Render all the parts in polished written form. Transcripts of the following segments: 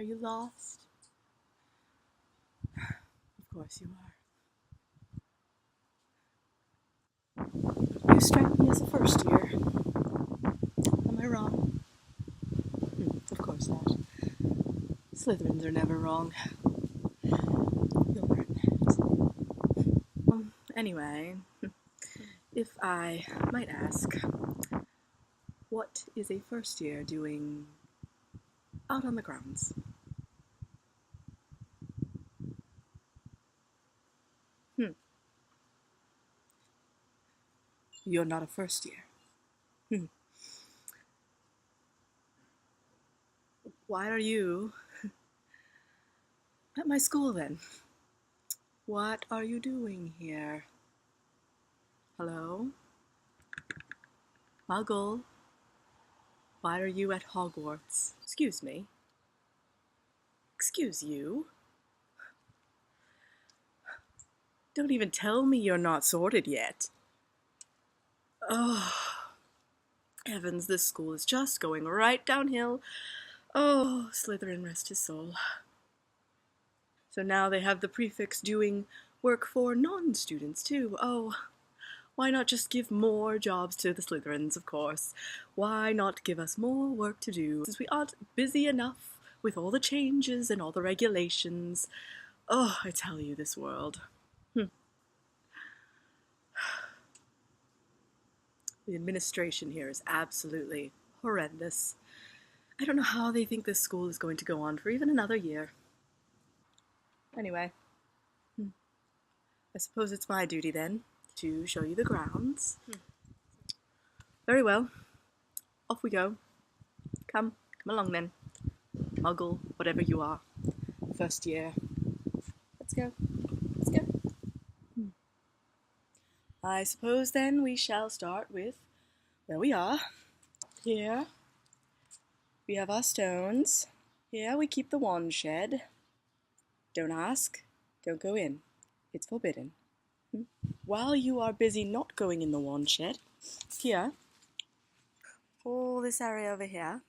you lost? Of course you are. You strike me as a first year. Am I wrong? Of course not. Slytherins are never wrong. You'll learn that. Well, anyway, if I might ask, what is a first year doing out on the grounds? You're not a first year. Why are you at my school then? What are you doing here? Hello? Muggle? Why are you at Hogwarts? Excuse me? Excuse you? Don't even tell me you're not sorted yet. Oh, heavens, this school is just going right downhill. Oh, Slytherin rest his soul. So now they have the prefix doing work for non-students too. Oh, why not just give more jobs to the Slytherins, of course? Why not give us more work to do, since we aren't busy enough with all the changes and all the regulations? Oh, I tell you, this world. The administration here is absolutely horrendous. I don't know how they think this school is going to go on for even another year. Anyway, I suppose it's my duty then to show you the grounds. Very well. Off we go. Come along then. Muggle, whatever you are. First year. Let's go. I suppose then we shall start with where we are. Here we have our stones. Here we keep the wand shed. Don't ask, don't go in. It's forbidden. While you are busy not going in the wand shed, here, all this area over here,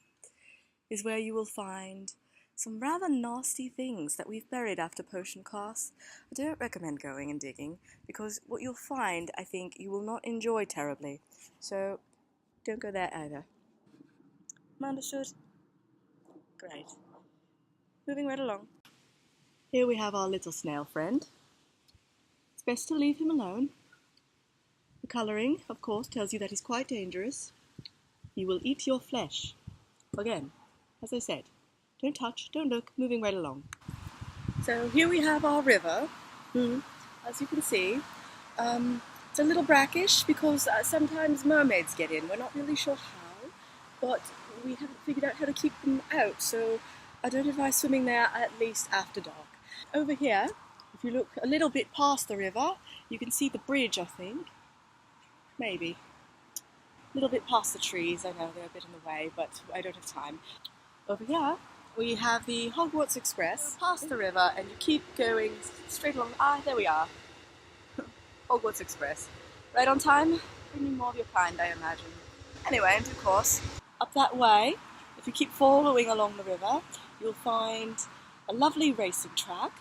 is where you will find some rather nasty things that we've buried after potion class. I don't recommend going and digging, because what you'll find, I think, you will not enjoy terribly. So, don't go there either. Understood? Great. Moving right along. Here we have our little snail friend. It's best to leave him alone. The colouring, of course, tells you that he's quite dangerous. He will eat your flesh. Again, as I said, don't touch, don't look, moving right along. So here we have our river. As you can see, it's a little brackish because sometimes mermaids get in. We're not really sure how, but we haven't figured out how to keep them out, so I don't advise swimming there at least after dark. Over here, if you look a little bit past the river, you can see the bridge, I think. Maybe. A little bit past the trees. I know they're a bit in the way, but I don't have time. Over here, we have the Hogwarts Express. Past the river, and you keep going straight along. Ah, there we are. Hogwarts Express. Right on time. Bringing more of your kind, I imagine. Anyway, in due course, up that way, if you keep following along the river, you'll find a lovely racing track.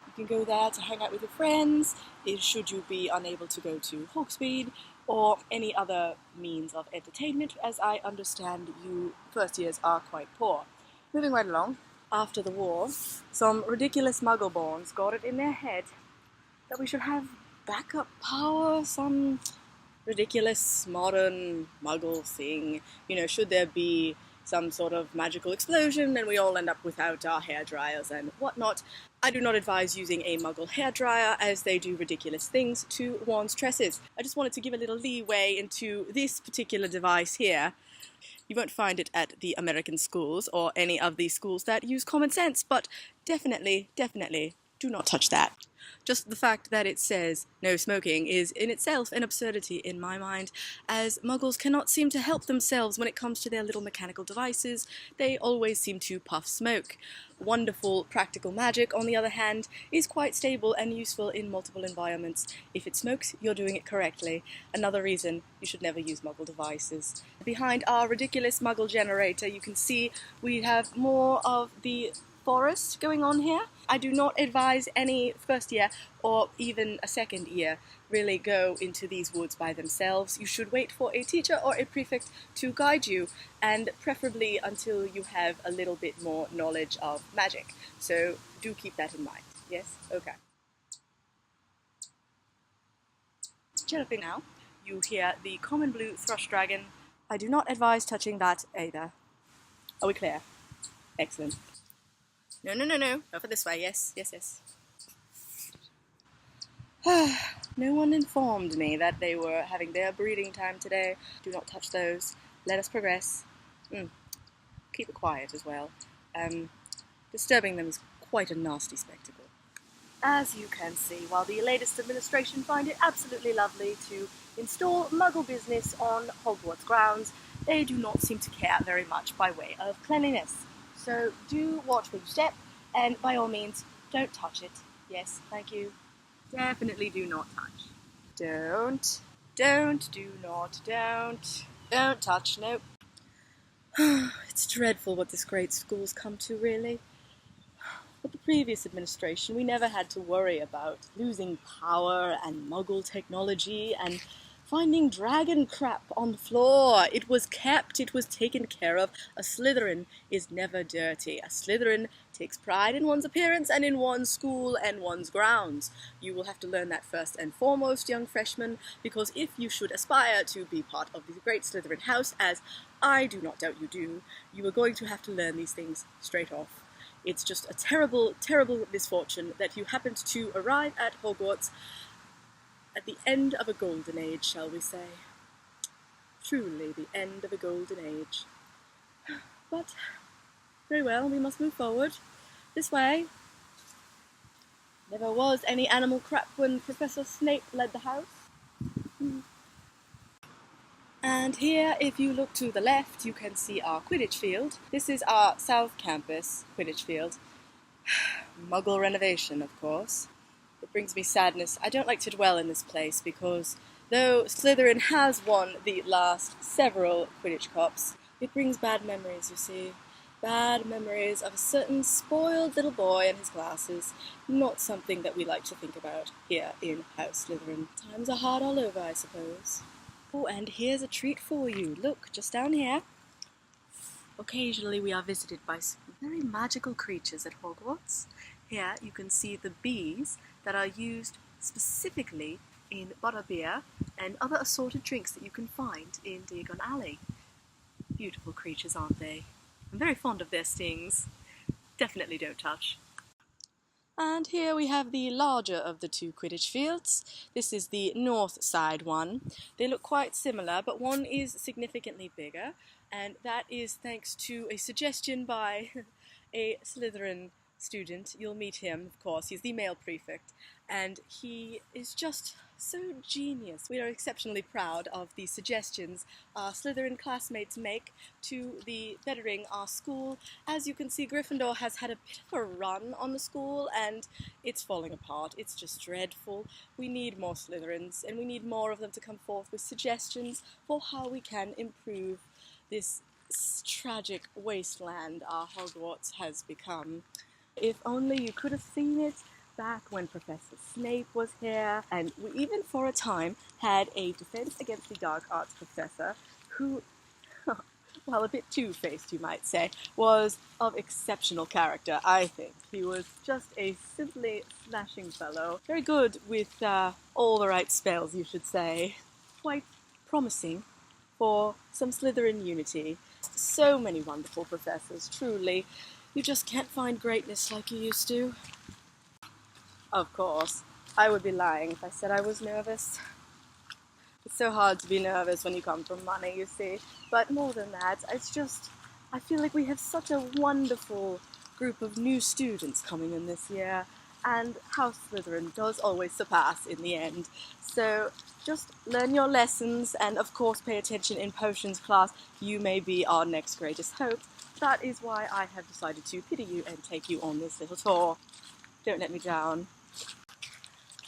You can go there to hang out with your friends, should you be unable to go to Hogsmeade, or any other means of entertainment, as I understand you first years are quite poor. Moving right along, after the war, some ridiculous Muggleborns got it in their head that we should have backup power, some ridiculous modern Muggle thing. You know, should there be some sort of magical explosion and we all end up without our hairdryers and whatnot. I do not advise using a Muggle hairdryer, as they do ridiculous things to one's tresses. I just wanted to give a little leeway into this particular device here. You won't find it at the American schools or any of the schools that use common sense, but definitely do not touch that. Just the fact that it says no smoking is in itself an absurdity in my mind, as Muggles cannot seem to help themselves when it comes to their little mechanical devices. They always seem to puff smoke. Wonderful practical magic, on the other hand, is quite stable and useful in multiple environments. If it smokes, you're doing it correctly. Another reason you should never use Muggle devices. Behind our ridiculous Muggle generator, you can see we have more of the forest going on here. I do not advise any first year or even a second year really go into these woods by themselves. You should wait for a teacher or a prefect to guide you, and preferably until you have a little bit more knowledge of magic. So do keep that in mind. Yes? Okay. Galloping now, you hear the common blue thrush dragon. I do not advise touching that either. Are we clear? Excellent. No, no, no, no. Over this way. Yes, yes, yes. No one informed me that they were having their breeding time today. Do not touch those. Let us progress. Keep it quiet as well. Disturbing them is quite a nasty spectacle. As you can see, while the latest administration find it absolutely lovely to install Muggle business on Hogwarts grounds, they do not seem to care very much by way of cleanliness. So do watch where you step, and by all means, don't touch it. Yes, thank you. Definitely do not touch. Don't touch, nope. It's dreadful what this great school's come to, really. With the previous administration, we never had to worry about losing power and Muggle technology and finding dragon crap on the floor. It was kept, it was taken care of. A Slytherin is never dirty. A Slytherin takes pride in one's appearance and in one's school and one's grounds. You will have to learn that first and foremost, young freshmen, because if you should aspire to be part of the great Slytherin house, as I do not doubt you do, you are going to have to learn these things straight off. It's just a terrible, terrible misfortune that you happened to arrive at Hogwarts at the end of a golden age, shall we say. Truly the end of a golden age. But, very well, we must move forward. This way. Never was any animal crap when Professor Snape led the house. And here, if you look to the left, you can see our Quidditch field. This is our South Campus Quidditch field. Muggle renovation, of course. It brings me sadness. I don't like to dwell in this place because, though Slytherin has won the last several Quidditch Cups, it brings bad memories, you see. Bad memories of a certain spoiled little boy and his glasses. Not something that we like to think about here in House Slytherin. Times are hard all over, I suppose. Oh, and here's a treat for you. Look, just down here. Occasionally we are visited by some very magical creatures at Hogwarts. Here you can see the bees that are used specifically in butterbeer and other assorted drinks that you can find in Diagon Alley. Beautiful creatures, aren't they? I'm very fond of their stings. Definitely don't touch. And here we have the larger of the two Quidditch fields. This is the north side one. They look quite similar, but one is significantly bigger, and that is thanks to a suggestion by a Slytherin student. You'll meet him, of course. He's the male prefect, and he is just so genius. We are exceptionally proud of the suggestions our Slytherin classmates make to the bettering our school. As you can see, Gryffindor has had a bit of a run on the school, and it's falling apart. It's just dreadful. We need more Slytherins, and we need more of them to come forth with suggestions for how we can improve this tragic wasteland our Hogwarts has become. If only you could have seen it back when Professor Snape was here, and we even for a time had a Defense Against the Dark Arts professor who, well, a bit two-faced you might say, was of exceptional character, I think. He was just a simply smashing fellow, very good with all the right spells, you should say. Quite promising for some Slytherin unity. So many wonderful professors, truly. You just can't find greatness like you used to. Of course, I would be lying if I said I was nervous. It's so hard to be nervous when you come from money, you see. But more than that, it's just, I feel like we have such a wonderful group of new students coming in this year, and House Slytherin does always surpass in the end. So just learn your lessons, and of course pay attention in potions class. You may be our next greatest hope. That is why I have decided to pity you and take you on this little tour. Don't let me down.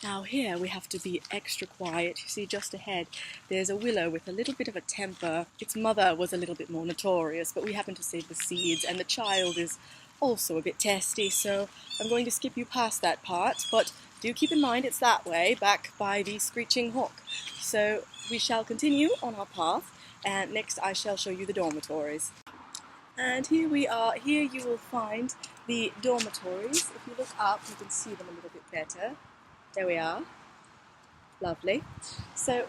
Now here we have to be extra quiet. You see just ahead there's a willow with a little bit of a temper. Its mother was a little bit more notorious, but we happen to save the seeds, and the child is also a bit testy, so I'm going to skip you past that part, but do keep in mind it's that way, back by the Screeching Hawk. So we shall continue on our path, and next I shall show you the dormitories. And here we are. Here you will find the dormitories. If you look up, you can see them a little bit better. There we are. Lovely. So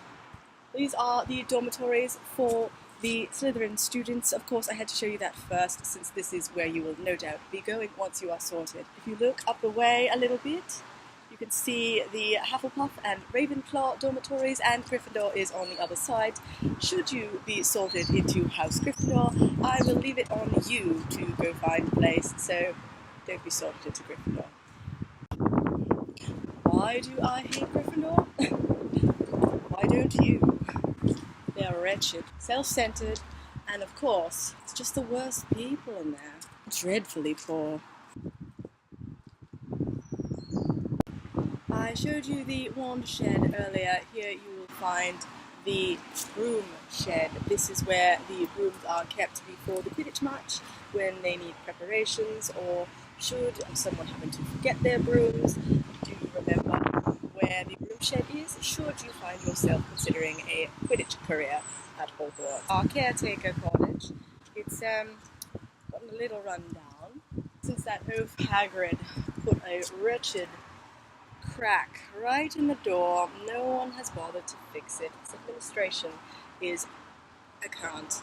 these are the dormitories for the Slytherin students. Of course, I had to show you that first, since this is where you will no doubt be going once you are sorted. If you look up the way a little bit, you can see the Hufflepuff and Ravenclaw dormitories, and Gryffindor is on the other side. Should you be sorted into House Gryffindor, I will leave it on you to go find a place, so don't be sorted into Gryffindor. Why do I hate Gryffindor? Why don't you? They are wretched, self-centered, and of course, it's just the worst people in there. Dreadfully poor. I showed you the wand shed earlier. Here you will find the broom shed. This is where the brooms are kept before the Quidditch match when they need preparations, or should someone happen to forget their brooms. Do you remember where the broom shed is, should you find yourself considering a Quidditch career at Hogwarts? Our caretaker cottage, it's gotten a little run down since that oaf Hagrid put a wretched crack right in the door. No one has bothered to fix it. This administration is... I can't.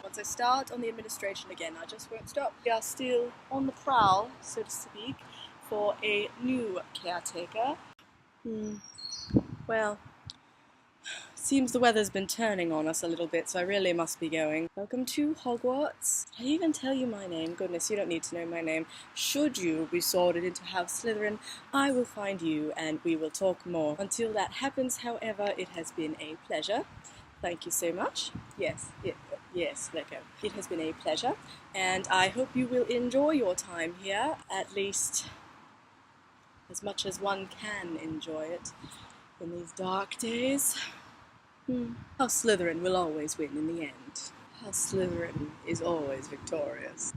Once I start on the administration again, I just won't stop. We are still on the prowl, so to speak, for a new caretaker. Well, seems the weather's been turning on us a little bit, so I really must be going. Welcome to Hogwarts. Did I even tell you my name? Goodness, you don't need to know my name. Should you be sorted into House Slytherin, I will find you and we will talk more. Until that happens, however, it has been a pleasure. Thank you so much. Yes, let go. It has been a pleasure, and I hope you will enjoy your time here, at least as much as one can enjoy it in these dark days. House Slytherin will always win in the end. House Slytherin is always victorious.